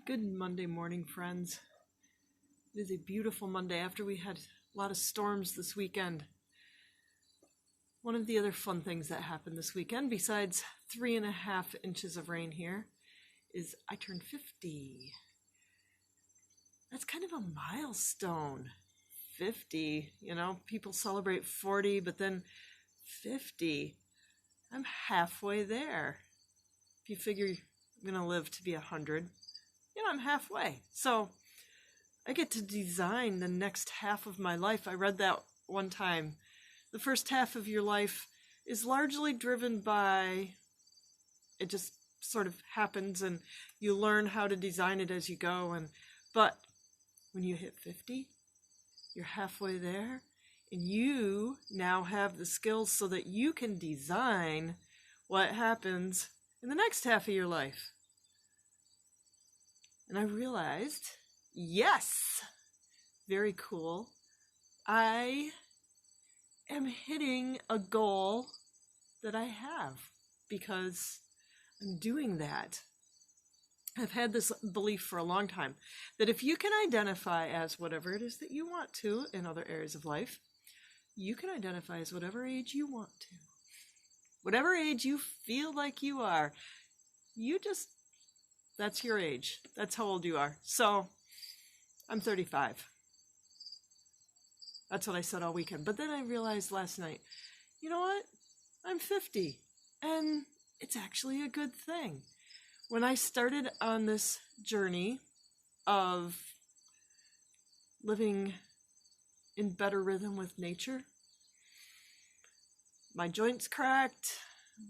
Good Monday morning, friends. It is a beautiful Monday after we had a lot of storms this weekend. One of the other fun things that happened this weekend, besides 3.5 inches of rain here, is I turned 50. That's kind of a milestone. 50, people celebrate 40, but then 50. I'm halfway there. If you figure I'm going to live to be 100, I'm halfway. So I get to design the next half of my life. I read that one time. The first half of your life is largely driven by, it just sort of happens and you learn how to design it as you go. But when you hit 50, you're halfway there and you now have the skills so that you can design what happens in the next half of your life. And I realized, yes, very cool. I am hitting a goal that I have because I'm doing that. I've had this belief for a long time that if you can identify as whatever it is that you want to in other areas of life, you can identify as whatever age you want to. Whatever age you feel like you are, that's your age. That's how old you are. So I'm 35. That's what I said all weekend. But then I realized last night, you know what? I'm 50. And it's actually a good thing. When I started on this journey of living in better rhythm with nature, my joints cracked,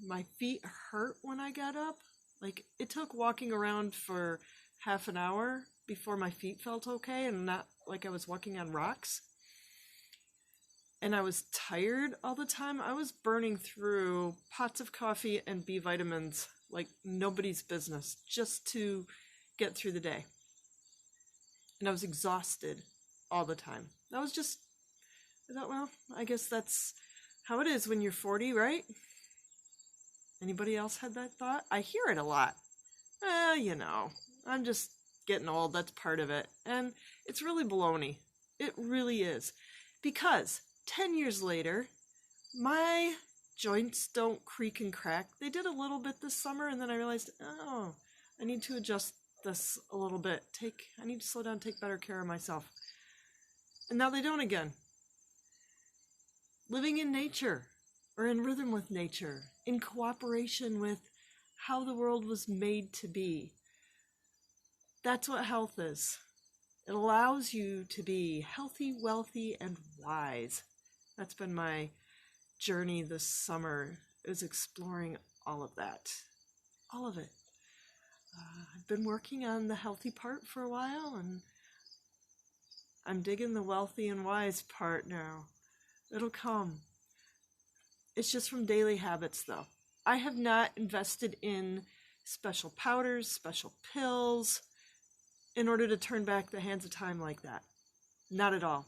my feet hurt when I got up. Like, it took walking around for half an hour before my feet felt okay and not like I was walking on rocks. And I was tired all the time. I was burning through pots of coffee and B vitamins like nobody's business just to get through the day. And I was exhausted all the time. I thought, well, I guess that's how it is when you're 40, right? Anybody else had that thought? I hear it a lot. I'm just getting old. That's part of it. And it's really baloney. It really is. Because 10 years later, my joints don't creak and crack. They did a little bit this summer, and then I realized, I need to adjust this a little bit. I need to slow down, take better care of myself. And now they don't again. Living in nature, or in rhythm with nature, in cooperation with how the world was made to be. That's what health is. It allows you to be healthy, wealthy, and wise. That's been my journey this summer, is exploring all of that. All of it. I've been working on the healthy part for a while, and I'm digging the wealthy and wise part now. It'll come. It's just from daily habits, though. I have not invested in special powders, special pills, in order to turn back the hands of time like that. Not at all.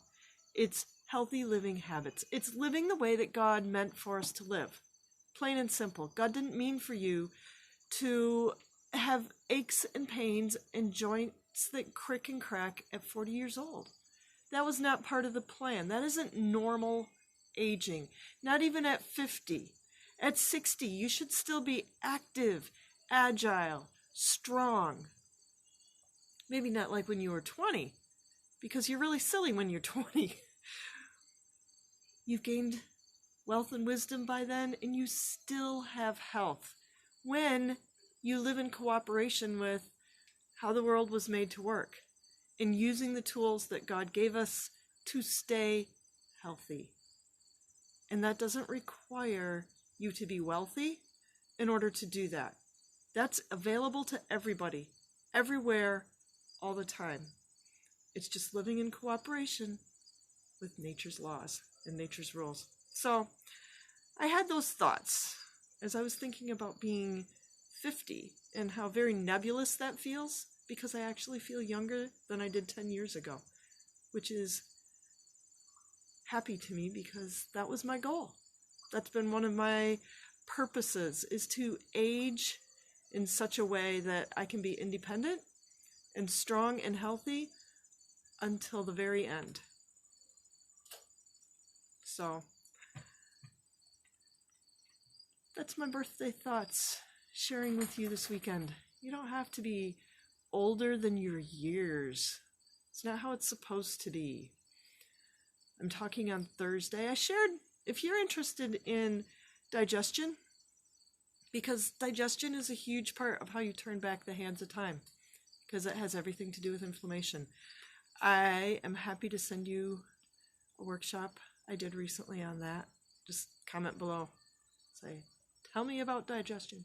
It's healthy living habits. It's living the way that God meant for us to live. Plain and simple. God didn't mean for you to have aches and pains and joints that crick and crack at 40 years old. That was not part of the plan. That isn't normal aging. Not even at 50. At 60, you should still be active, agile, strong. Maybe not like when you were 20, because you're really silly when you're 20. You've gained wealth and wisdom by then, and you still have health when you live in cooperation with how the world was made to work and using the tools that God gave us to stay healthy. And that doesn't require you to be wealthy in order to do that. That's available to everybody, everywhere, all the time. It's just living in cooperation with nature's laws and nature's rules. So I had those thoughts as I was thinking about being 50 and how very nebulous that feels, because I actually feel younger than I did 10 years ago, which is happy to me because that was my goal. That's been one of my purposes, is to age in such a way that I can be independent and strong and healthy until the very end. So that's my birthday thoughts, sharing with you this weekend. You don't have to be older than your years. It's not how it's supposed to be. I'm talking on Thursday. I shared, if you're interested in digestion, because digestion is a huge part of how you turn back the hands of time, because it has everything to do with inflammation. I am happy to send you a workshop I did recently on that. Just comment below. Say, tell me about digestion.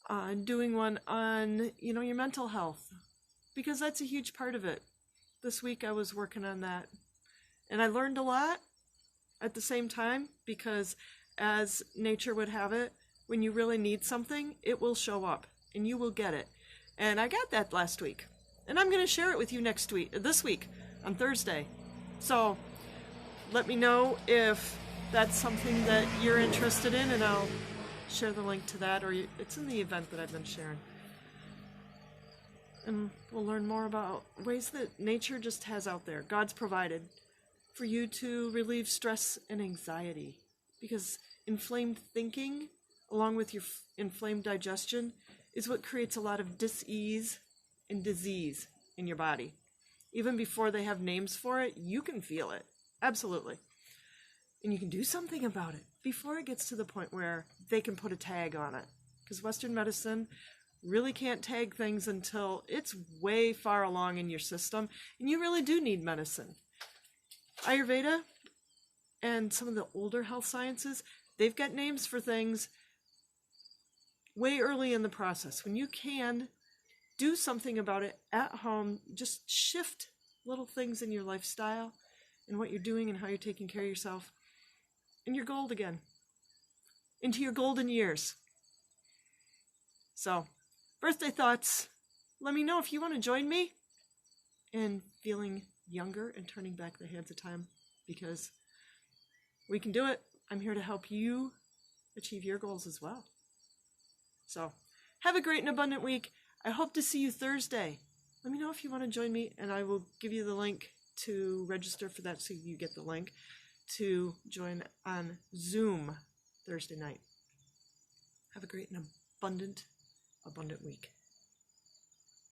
I'm doing one on, your mental health, because that's a huge part of it. This week I was working on that, and I learned a lot at the same time, because as nature would have it, when you really need something, it will show up and you will get it. And I got that last week, and I'm going to share it with you this week on Thursday. So let me know if that's something that you're interested in, and I'll share the link to that, or it's in the event that I've been sharing. And we'll learn more about ways that nature just has out there, God's provided, for you to relieve stress and anxiety. Because inflamed thinking, along with your inflamed digestion, is what creates a lot of dis-ease and disease in your body. Even before they have names for it, you can feel it. Absolutely. And you can do something about it before it gets to the point where they can put a tag on it. Because Western medicine really can't tag things until it's way far along in your system, and you really do need medicine. Ayurveda and some of the older health sciences, they've got names for things way early in the process. When you can do something about it at home, just shift little things in your lifestyle and what you're doing and how you're taking care of yourself, and you're gold again, into your golden years. So, birthday thoughts. Let me know if you want to join me in feeling younger and turning back the hands of time, because we can do it. I'm here to help you achieve your goals as well. So, have a great and abundant week. I hope to see you Thursday. Let me know if you want to join me, and I will give you the link to register for that, so you get the link to join on Zoom Thursday night. Have a great and abundant week.